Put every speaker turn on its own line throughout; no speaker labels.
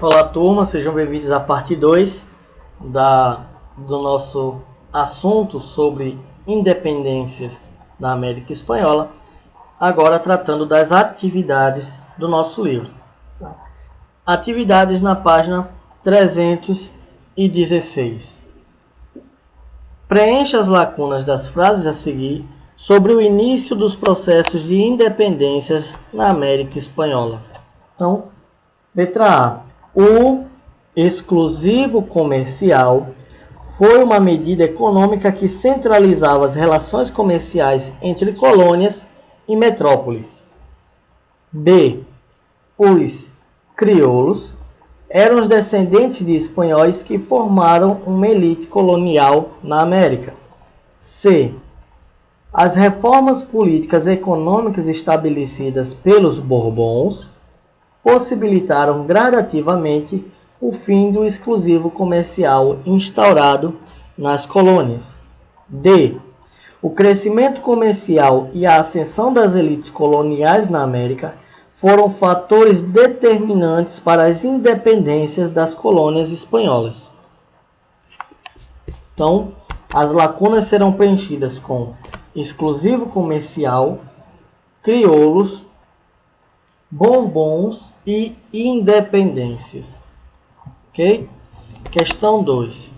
Olá turma, sejam bem-vindos à parte 2 do nosso assunto sobre independências na América Espanhola, agora tratando das atividades do nosso livro. Atividades na página 316. Preencha as lacunas das frases a seguir sobre o início dos processos de independências na América Espanhola. Então, letra A. O exclusivo comercial foi uma medida econômica que centralizava as relações comerciais entre colônias e metrópoles. B. Os crioulos eram os descendentes de espanhóis que formaram uma elite colonial na América. C. As reformas políticas e econômicas estabelecidas pelos Bourbons possibilitaram gradativamente o fim do exclusivo comercial instaurado nas colônias. D. O crescimento comercial e a ascensão das elites coloniais na América foram fatores determinantes para as independências das colônias espanholas. Então, as lacunas serão preenchidas com exclusivo comercial, crioulos, Bourbons e independências. Ok? Questão 2.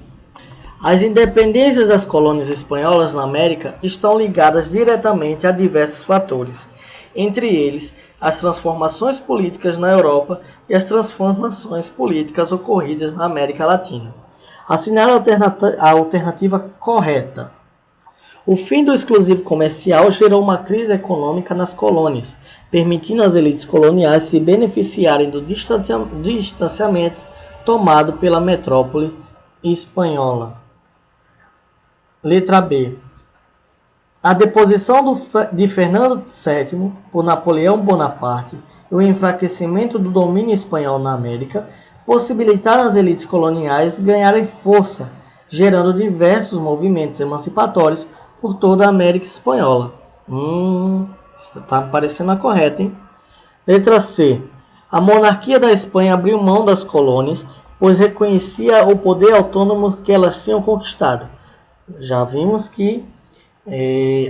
As independências das colônias espanholas na América estão ligadas diretamente a diversos fatores, entre eles as transformações políticas na Europa e as transformações políticas ocorridas na América Latina. Assinale a alternativa correta. O fim do exclusivo comercial gerou uma crise econômica nas colônias, permitindo às elites coloniais se beneficiarem do distanciamento tomado pela metrópole espanhola. Letra B. A deposição de Fernando VII por Napoleão Bonaparte e o enfraquecimento do domínio espanhol na América possibilitaram às elites coloniais ganharem força, gerando diversos movimentos emancipatórios por toda a América Espanhola. Está parecendo a correta, hein? Letra C. A monarquia da Espanha abriu mão das colônias, pois reconhecia o poder autônomo que elas tinham conquistado. Já vimos que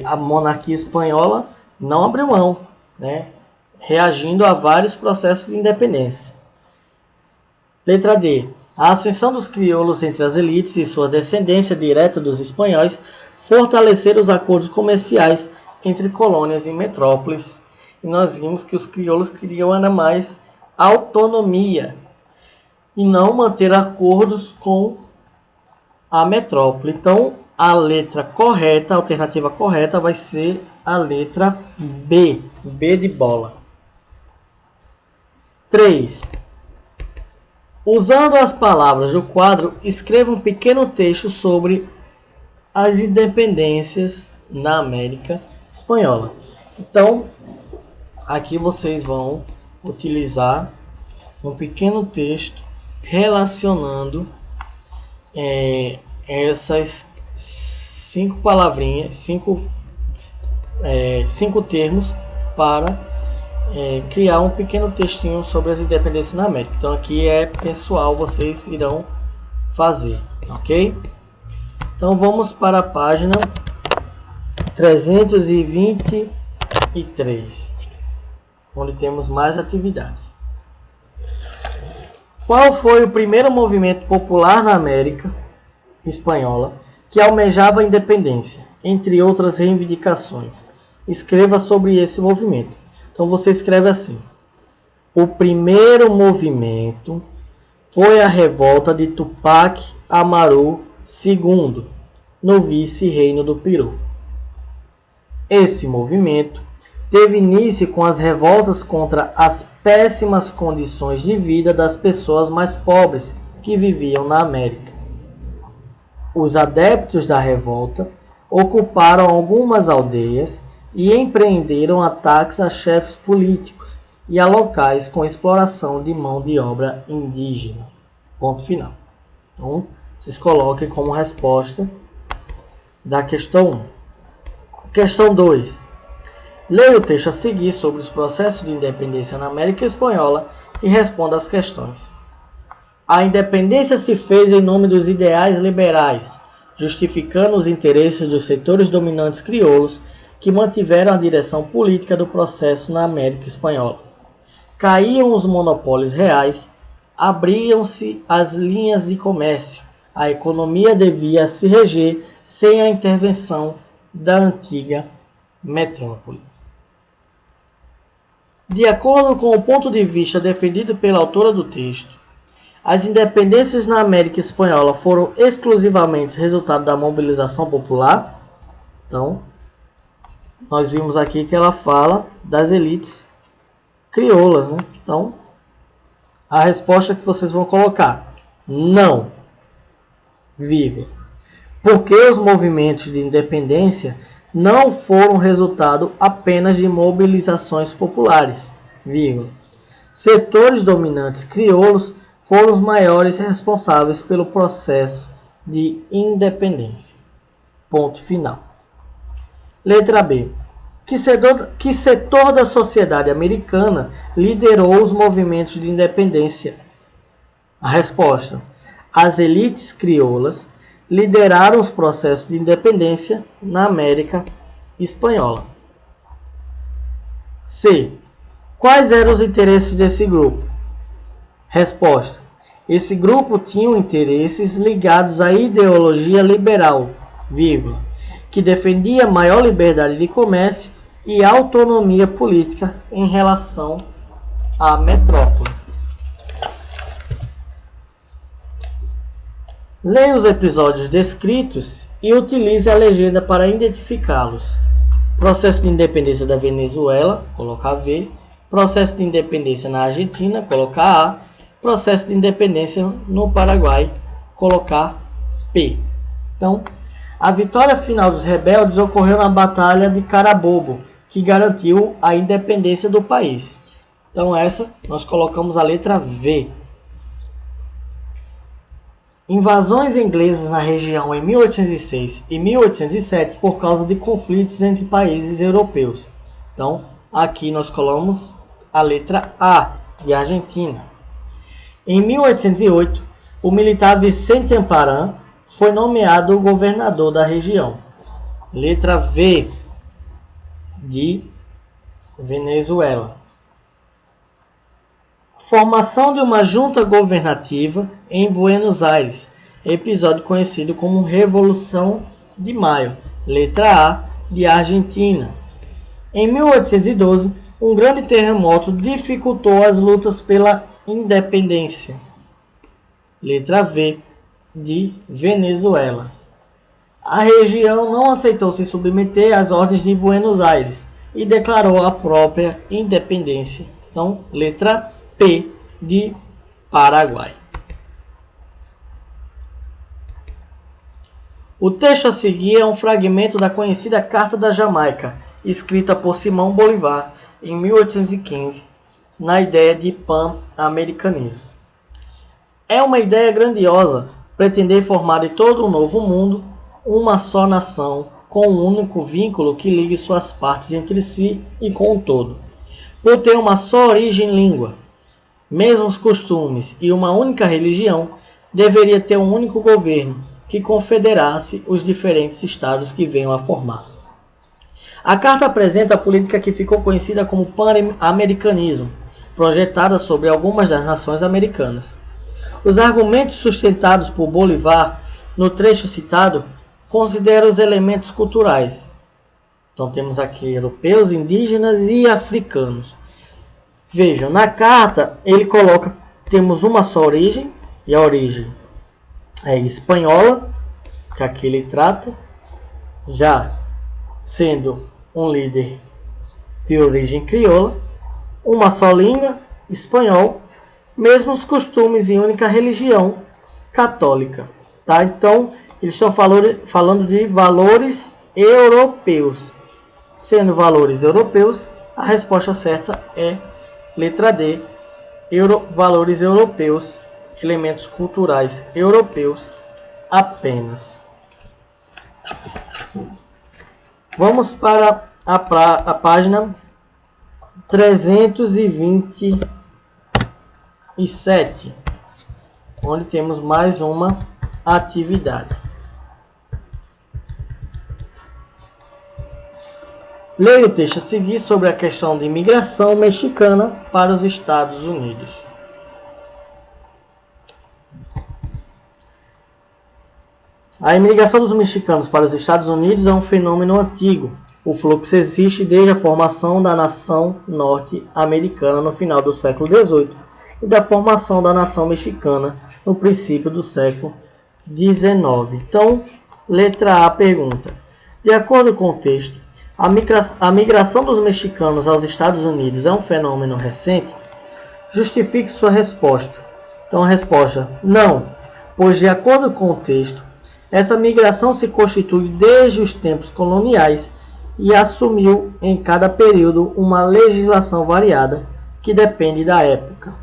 a monarquia espanhola não abriu mão, né? Reagindo a vários processos de independência. Letra D. A ascensão dos crioulos entre as elites e sua descendência direta dos espanhóis fortaleceram os acordos comerciais entre colônias e metrópoles. E nós vimos que os crioulos queriam ainda mais autonomia e não manter acordos com a metrópole. Então, a letra correta, a alternativa correta vai ser a letra B. B de bola. 3. Usando as palavras do quadro, escreva um pequeno texto sobre as independências na América Espanhola. Então, aqui vocês vão utilizar um pequeno texto relacionando essas 5 palavrinhas, 5 termos para criar um pequeno textinho sobre as independências na América. Então aqui é pessoal, vocês irão fazer, ok? Então vamos para a página 323, onde temos mais atividades. Qual foi o primeiro movimento popular na América Espanhola que almejava a independência, entre outras reivindicações? Escreva sobre esse movimento. Então você escreve assim: o primeiro movimento foi a revolta de Tupac Amaru II, no vice-reino do Peru. Esse movimento teve início com as revoltas contra as péssimas condições de vida das pessoas mais pobres que viviam na América. Os adeptos da revolta ocuparam algumas aldeias e empreenderam ataques a chefes políticos e a locais com exploração de mão de obra indígena. Ponto final. Então, vocês coloquem como resposta da questão 1. Questão 2. Leia o texto a seguir sobre os processos de independência na América Espanhola e responda as questões. A independência se fez em nome dos ideais liberais, justificando os interesses dos setores dominantes crioulos que mantiveram a direção política do processo na América Espanhola. Caíam os monopólios reais, abriam-se as linhas de comércio, a economia devia se reger sem a intervenção da antiga metrópole. De acordo com o ponto de vista defendido pela autora do texto, as independências na América Espanhola foram exclusivamente resultado da mobilização popular. Então, nós vimos aqui que ela fala das elites crioulas, né? Então, a resposta que vocês vão colocar: não, vírgula. Porque os movimentos de independência não foram resultado apenas de mobilizações populares, vírgula. Setores dominantes crioulos foram os maiores responsáveis pelo processo de independência. Ponto final. Letra B. Que setor da sociedade americana liderou os movimentos de independência? A resposta: as elites crioulas lideraram os processos de independência na América Espanhola. C. Quais eram os interesses desse grupo? Resposta: esse grupo tinha interesses ligados à ideologia liberal, vírgula, que defendia maior liberdade de comércio e autonomia política em relação à metrópole. Leia os episódios descritos e utilize a legenda para identificá-los. Processo de independência da Venezuela, colocar V. Processo de independência na Argentina, colocar A. Processo de independência no Paraguai, colocar P. Então, a vitória final dos rebeldes ocorreu na Batalha de Carabobo, que garantiu a independência do país. Então, essa nós colocamos a letra V. Invasões inglesas na região em 1806 e 1807 por causa de conflitos entre países europeus. Então, aqui nós colocamos a letra A, de Argentina. Em 1808, o militar Vicente Amparan foi nomeado governador da região. Letra V, de Venezuela. Formação de uma junta governativa em Buenos Aires, episódio conhecido como Revolução de Maio. Letra A, de Argentina. Em 1812, um grande terremoto dificultou as lutas pela independência. Letra V, de Venezuela. A região não aceitou se submeter às ordens de Buenos Aires e declarou a própria independência. Então, letra P, de Paraguai. O texto a seguir é um fragmento da conhecida Carta da Jamaica, escrita por Simão Bolívar em 1815, na ideia de pan-americanismo. É uma ideia grandiosa pretender formar de todo um novo mundo uma só nação com um único vínculo que ligue suas partes entre si e com o todo. Por ter uma só origem e língua, mesmos costumes e uma única religião, deveria ter um único governo que confederasse os diferentes estados que venham a formar-se. A carta apresenta a política que ficou conhecida como pan-americanismo, projetada sobre algumas das nações americanas. Os argumentos sustentados por Bolívar no trecho citado consideram os elementos culturais. Então temos aqui europeus, indígenas e africanos. Vejam, na carta ele coloca temos uma só origem, e a origem é espanhola, que aqui ele trata, já sendo um líder de origem crioula, uma só língua, espanhol, mesmos costumes e única religião, católica. Tá? Então, eles estão falando de valores europeus. Sendo valores europeus, a resposta certa é letra D, valores europeus, elementos culturais europeus apenas. Vamos para a página 327. onde temos mais uma atividade. Leia o texto a seguir sobre a questão de imigração mexicana para os Estados Unidos. A imigração dos mexicanos para os Estados Unidos é um fenômeno antigo. O fluxo existe desde a formação da nação norte-americana no final do século XVIII e da formação da nação mexicana no princípio do século XIX. Então, letra A pergunta: de acordo com o texto, a migração dos mexicanos aos Estados Unidos é um fenômeno recente? Justifique sua resposta. Então, a resposta: não, pois de acordo com o texto, essa migração se constitui desde os tempos coloniais e assumiu em cada período uma legislação variada que depende da época.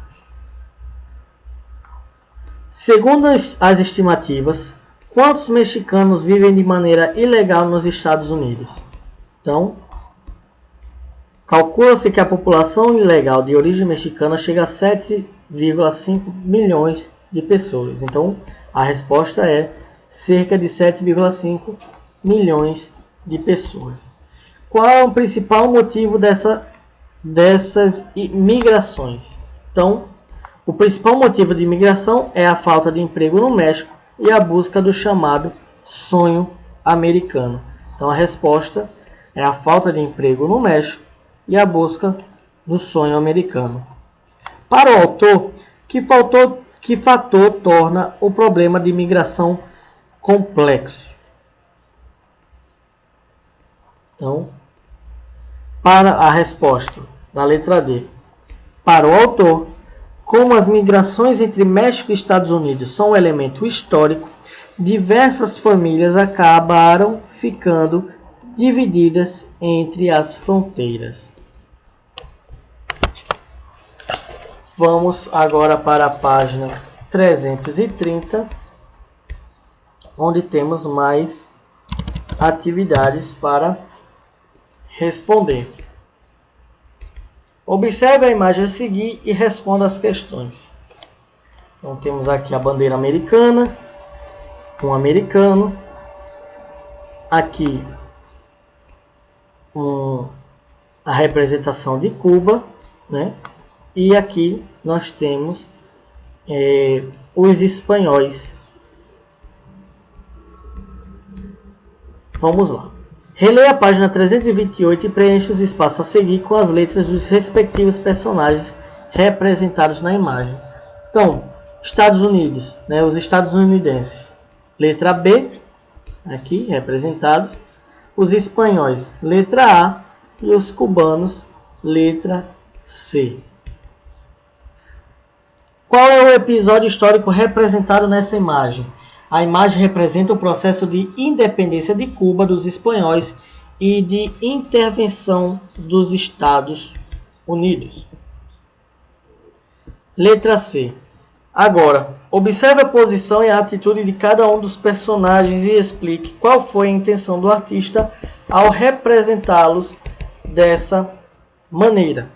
Segundo as estimativas, quantos mexicanos vivem de maneira ilegal nos Estados Unidos? Então, calcula-se que a população ilegal de origem mexicana chega a 7,5 milhões de pessoas. Então, a resposta é cerca de 7,5 milhões de pessoas. Qual é o principal motivo dessas migrações? Então, o principal motivo de imigração é a falta de emprego no México e a busca do chamado sonho americano. Então, a resposta é a falta de emprego no México e a busca do sonho americano. Para o autor, que fator torna o problema de imigração complexo? Então, para a resposta da letra D, para o autor, como as migrações entre México e Estados Unidos são um elemento histórico, diversas famílias acabaram ficando divididas entre as fronteiras. Vamos agora para a página 330, onde temos mais atividades para responder. Observe a imagem a seguir e responda as questões. Então temos aqui a bandeira americana, um americano, aqui a representação de Cuba, né? E aqui nós temos os espanhóis. Vamos lá. Releia a página 328 e preencha os espaços a seguir com as letras dos respectivos personagens representados na imagem. Então, Estados Unidos, né, os estadunidenses. Letra B, aqui representados. Os espanhóis, letra A. E os cubanos, letra C. Qual é o episódio histórico representado nessa imagem? A imagem representa o processo de independência de Cuba dos espanhóis e de intervenção dos Estados Unidos. Letra C. Agora, observe a posição e a atitude de cada um dos personagens e explique qual foi a intenção do artista ao representá-los dessa maneira.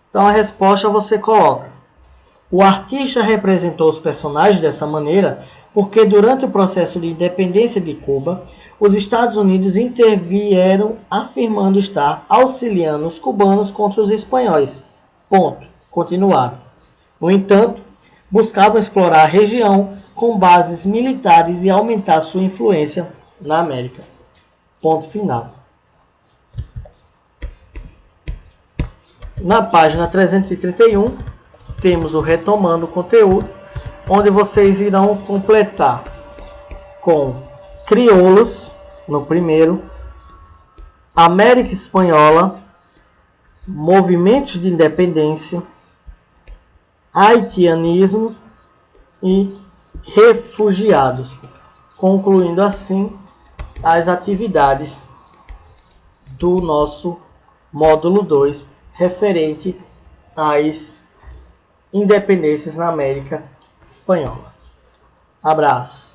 Então, a resposta você coloca: o artista representou os personagens dessa maneira porque durante o processo de independência de Cuba, os Estados Unidos intervieram afirmando estar auxiliando os cubanos contra os espanhóis. Ponto. Continuar. No entanto, buscavam explorar a região com bases militares e aumentar sua influência na América. Ponto final. Na página 331, temos o Retomando o Conteúdo, onde vocês irão completar com crioulos, no primeiro, América Espanhola, movimentos de independência, haitianismo e refugiados, concluindo assim as atividades do nosso módulo 2, referente às independências na América Espanhola. Abraço.